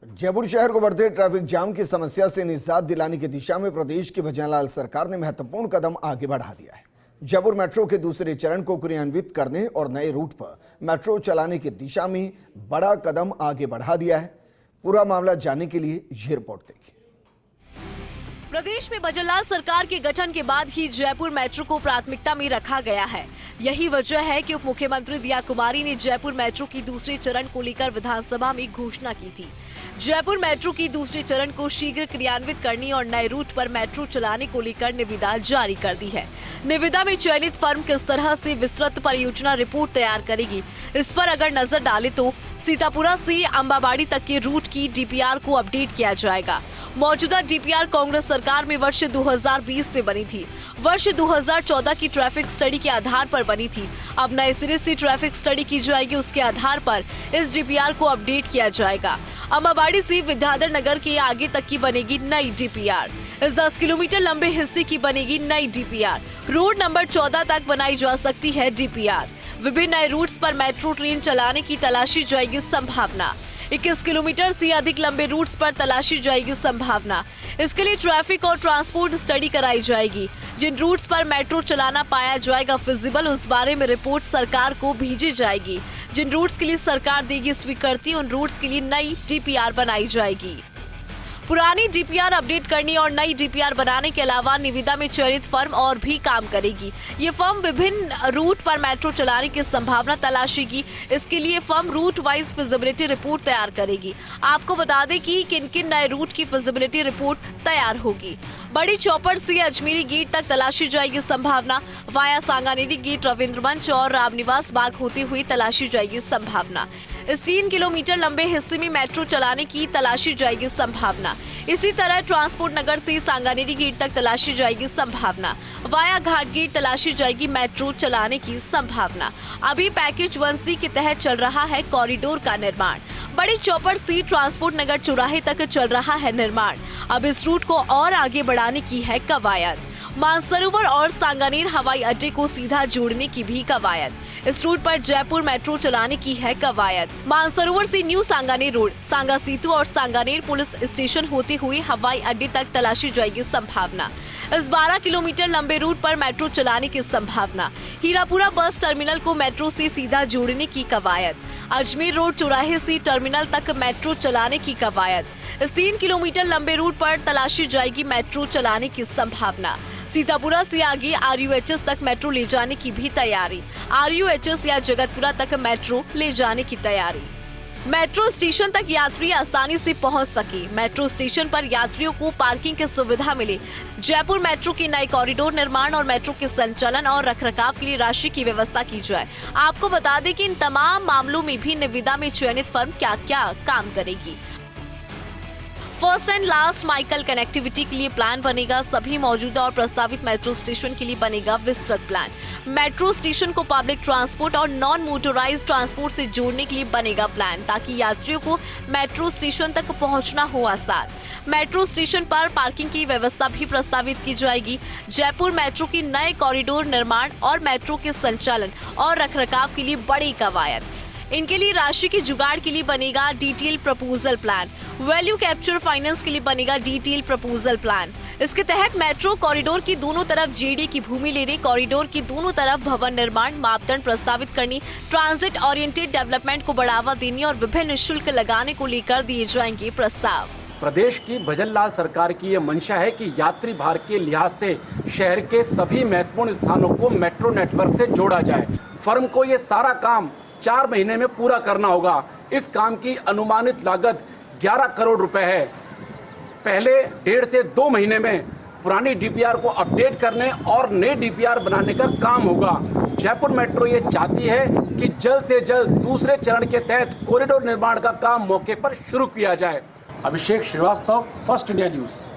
जयपुर शहर को बढ़ते ट्रैफिक जाम की समस्या से निजात दिलाने की दिशा में प्रदेश की भजनलाल सरकार ने महत्वपूर्ण कदम आगे बढ़ा दिया है। जयपुर मेट्रो के दूसरे चरण को क्रियान्वित करने और नए रूट पर मेट्रो चलाने की दिशा में बड़ा कदम आगे बढ़ा दिया है। पूरा मामला जानने के लिए ये रिपोर्ट देखिए। प्रदेश में भजनलाल सरकार के गठन के बाद ही जयपुर मेट्रो को प्राथमिकता में रखा गया है। यही वजह है कि उप मुख्यमंत्री दिया कुमारी ने जयपुर मेट्रो की दूसरे चरण को लेकर विधानसभा में घोषणा की थी। जयपुर मेट्रो की दूसरे चरण को शीघ्र क्रियान्वित करने और नए रूट पर मेट्रो चलाने को लेकर निविदा जारी कर दी है। निविदा में चयनित फर्म किस तरह से विस्तृत परियोजना रिपोर्ट तैयार करेगी, इस पर अगर नजर डाले तो सीतापुरा से अंबाबाड़ी तक के रूट की डीपीआर को अपडेट किया जाएगा। मौजूदा डीपीआर कांग्रेस सरकार में वर्ष 2020 में बनी थी। वर्ष 2014 की ट्रैफिक स्टडी के आधार पर बनी थी। अब नए सिरे से ट्रैफिक स्टडी की जाएगी, उसके आधार पर इस डीपीआर को अपडेट किया जाएगा। अंबाबाड़ी से विद्याधर नगर के आगे तक की बनेगी नई डीपीआर। इस 10 किलोमीटर लंबे हिस्से की बनेगी नई डीपीआर। रोड नंबर 14 तक बनाई जा सकती है डीपीआर। विभिन्न नए रूट्स पर मेट्रो ट्रेन चलाने की तलाशी जाएगी संभावना। 21 किलोमीटर से अधिक लंबे रूट्स पर तलाशी जाएगी संभावना। इसके लिए ट्रैफिक और ट्रांसपोर्ट स्टडी कराई जाएगी। जिन रूट्स पर मेट्रो चलाना पाया जाएगा फिजिबल, उस बारे में रिपोर्ट सरकार को भेजी जाएगी। जिन रूट्स के लिए सरकार देगी स्वीकृति, उन रूट्स के लिए नई डीपीआर बनाई जाएगी। पुरानी डीपीआर अपडेट करने और नई डीपीआर बनाने के अलावा निविदा में चयनित फर्म और भी काम करेगी। ये फर्म विभिन्न रूट पर मेट्रो चलाने की संभावना तलाशेगी। इसके लिए firm route wise feasibility report तैयार करेगी। आपको बता दें कि किन-किन नए रूट की फिजिबिलिटी रिपोर्ट तैयार होगी। बड़ी चौपड़ से अजमेरी गेट तक तलाशी जाएगी संभावना। वाया सांगानेरी गेट, रविंद्र मंच और रामनिवास बाग होती हुई तलाशी जाएगी संभावना। इस 3 किलोमीटर लंबे हिस्से में मेट्रो चलाने की तलाशी जाएगी संभावना। इसी तरह ट्रांसपोर्ट नगर से सांगानेरी गेट तक तलाशी जाएगी संभावना। वाया घाट गेट तलाशी जाएगी मेट्रो चलाने की संभावना। अभी पैकेज 1C के तहत चल रहा है कॉरिडोर का निर्माण। बड़ी चौपड़ से ट्रांसपोर्ट नगर चौराहे तक चल रहा है निर्माण। अब इस रूट को और आगे बढ़ाने की है कवायद। मानसरोवर और सांगानेर हवाई अड्डे को सीधा जोड़ने की भी कवायद। इस रूट पर जयपुर मेट्रो चलाने की है कवायद। मानसरोवर से न्यू सांगानेर रोड, सांगा सीतू और सांगानेर पुलिस स्टेशन होते हुए हवाई अड्डे तक तलाशी जाएगी संभावना। इस 12 किलोमीटर लंबे रूट पर मेट्रो चलाने की संभावना। हीरापुरा बस टर्मिनल को मेट्रो से सीधा जोड़ने की कवायद। अजमेर रोड चौराहे से टर्मिनल तक मेट्रो चलाने की कवायद। इस 3 किलोमीटर लंबे रूट पर तलाशी जाएगी मेट्रो चलाने की संभावना। सीतापुरा से आगे RUHS तक मेट्रो ले जाने की भी तैयारी। RUHS या जगतपुरा तक मेट्रो ले जाने की तैयारी। मेट्रो स्टेशन तक यात्री आसानी से पहुंच सके। मेट्रो स्टेशन पर यात्रियों को पार्किंग की सुविधा मिले। जयपुर मेट्रो के नए कॉरिडोर निर्माण और मेट्रो के संचालन और रखरखाव के लिए राशि की व्यवस्था की जाए। आपको बता दें कि इन तमाम मामलों में भी निविदा में चयनित फर्म क्या क्या काम करेगी। First and last mile connectivity के लिए प्लान बनेगा। सभी मौजूदा और प्रस्तावित मेट्रो स्टेशन के लिए बनेगा विस्तृत प्लान। मेट्रो स्टेशन को पब्लिक ट्रांसपोर्ट और नॉन मोटराइज्ड ट्रांसपोर्ट से जोड़ने के लिए बनेगा प्लान, ताकि यात्रियों को मेट्रो स्टेशन तक पहुंचना हो आसान। मेट्रो स्टेशन पर पार्किंग की व्यवस्था भी प्रस्तावित की जाएगी। जयपुर मेट्रो के नए कॉरिडोर निर्माण और मेट्रो के संचालन और रखरखाव के लिए बड़ी कवायद। इनके लिए राशि के जुगाड़ के लिए बनेगा detail proposal plan. Value capture finance के लिए बनेगा डिटेल प्रपोजल प्लान। इसके तहत मेट्रो कॉरिडोर की दोनों तरफ जेडी की भूमि लेने, कॉरिडोर की दोनों तरफ भवन निर्माण, मापदंड प्रस्तावित करनी, ट्रांजिट ओरिएंटेड डेवलपमेंट को बढ़ावा देने और विभिन्न शुल्क लगाने को लेकर दिए जाएंगे प्रस्ताव। प्रदेश की भजनलाल सरकार की ये मंशा है कि यात्री भार के लिहाज से शहर के सभी महत्वपूर्ण स्थानों को मेट्रो नेटवर्क से जोड़ा जाए। फर्म को ये सारा काम 4 महीने में पूरा करना होगा। इस काम की अनुमानित लागत 11 करोड़ रुपए है। पहले 1.5 से 2 महीने में पुरानी डीपीआर को अपडेट करने और नई डीपीआर बनाने का काम होगा। जयपुर मेट्रो ये चाहती है कि जल्द से जल्द दूसरे चरण के तहत कॉरिडोर निर्माण का काम मौके पर शुरू किया जाए। अभिषेक श्रीवास्तव, फर्स्ट इंडिया न्यूज़।